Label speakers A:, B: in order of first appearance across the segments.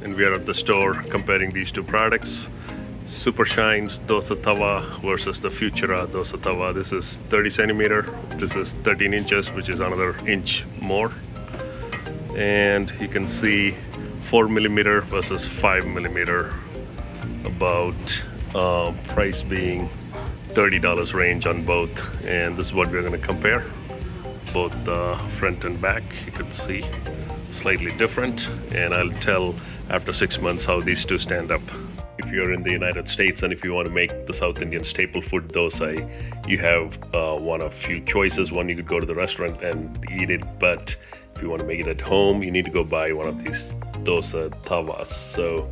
A: and we are at the store comparing these two products. Super Shyne's Dosa Tawa versus the Futura Dosa Tawa. This is 30 centimeter, this is 13 inches, which is another inch more. And you can see 4 millimeter versus 5 millimeter, about price being $30 range on both. And this is what we're going to compare. Both front and back, you can see slightly different, and I'll tell after 6 months how these two stand up. If you're in the United States and if you want to make the South Indian staple food dosai, you have one of few choices. One, you could go to the restaurant and eat it, but if you want to make it at home, you need to go buy one of these dosa tawas. So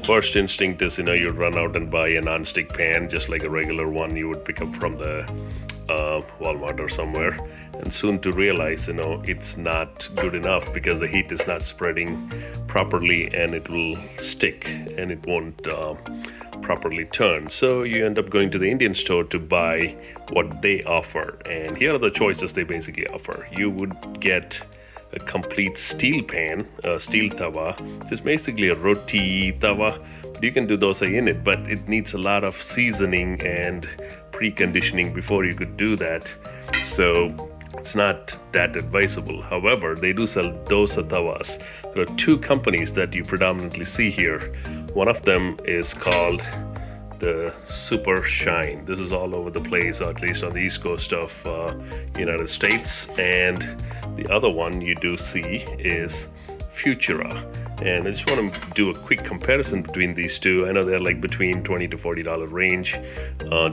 A: first instinct is, you'd run out and buy a non-stick pan, just like a regular one you would pick up from the Walmart or somewhere, and soon to realize it's not good enough because the heat is not spreading properly and it will stick and it won't properly turn. So you end up going to the Indian store to buy what they offer, and here are the choices they basically offer. You would get a complete steel pan, a steel tawa, which is basically a roti tawa. You can do dosa in it, but it needs a lot of seasoning and preconditioning before you could do that. So it's not that advisable. However, they do sell dosa tawas. There are two companies that you predominantly see here. One of them is called the Super Shyne. This is all over the place, or at least on the east coast of United States. And the other one you do see is Futura. And I just want to do a quick comparison between these two. I know they're like between $20 to $40 range,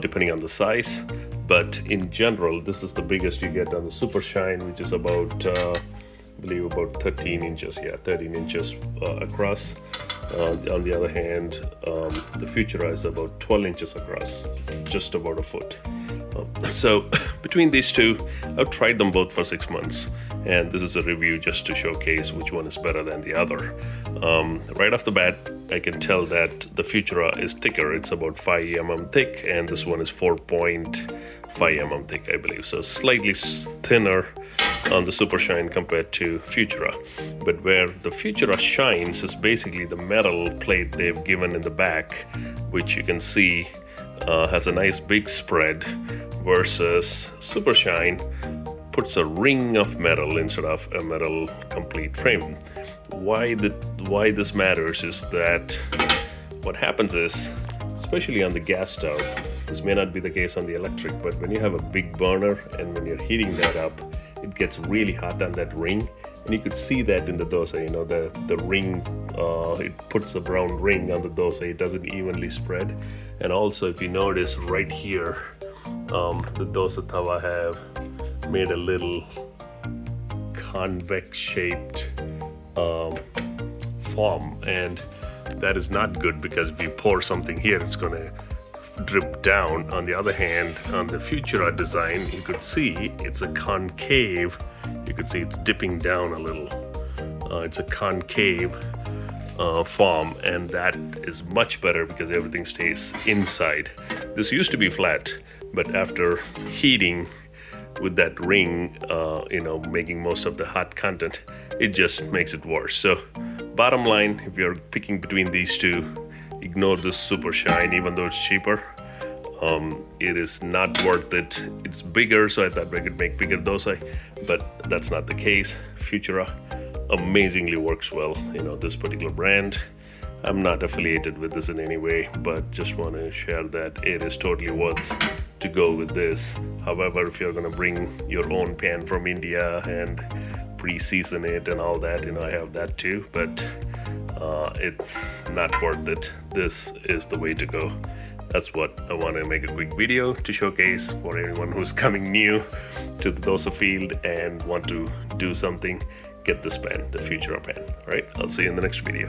A: depending on the size. But in general, this is the biggest you get on the Super Shyne, which is about, I believe, about 13 inches. Yeah, 13 inches across. On the other hand, the Futura is about 12 inches across, just about a foot. So between these two, I've tried them both for 6 months, and this is a review just to showcase which one is better than the other. Right off the bat, I can tell that the Futura is thicker. It's about 5 mm thick, and this one is 4.5 mm thick, I believe. So slightly thinner on the Super Shyne compared to Futura. But where the Futura shines is basically the metal plate they've given in the back, which you can see has a nice big spread, versus Super Shyne puts a ring of metal instead of a metal complete frame. Why this matters is that what happens is, especially on the gas stove, this may not be the case on the electric, but when you have a big burner and when you're heating that up, it gets really hot on that ring, and you could see that in the dosa. The ring, it puts a brown ring on the dosa. It doesn't evenly spread. And also, if you notice right here, the dosa tawa have made a little convex shaped form, and that is not good, because if you pour something here, it's going to drip down. On the other hand, on the Futura design, you could see it's a concave. You could see it's dipping down a little. It's a concave form, and that is much better because everything stays inside. This used to be flat, but after heating with that ring, making most of the hot content, it just makes it worse. So bottom line, if you're picking between these two, ignore the Super Shyne, even though it's cheaper. It is not worth it. It's bigger, so I thought I could make bigger dosai, but that's not the case. Futura amazingly works well. This particular brand, I'm not affiliated with this in any way, but just want to share that it is totally worth to go with this. However, if you're going to bring your own pan from India and pre-season it and all that, I have that too, but it's not worth it. This is the way to go. That's what I want to make a quick video to showcase for anyone who's coming new to the dosa field and want to do something. Get this pan, the Futura pan. All right, I'll see you in the next video.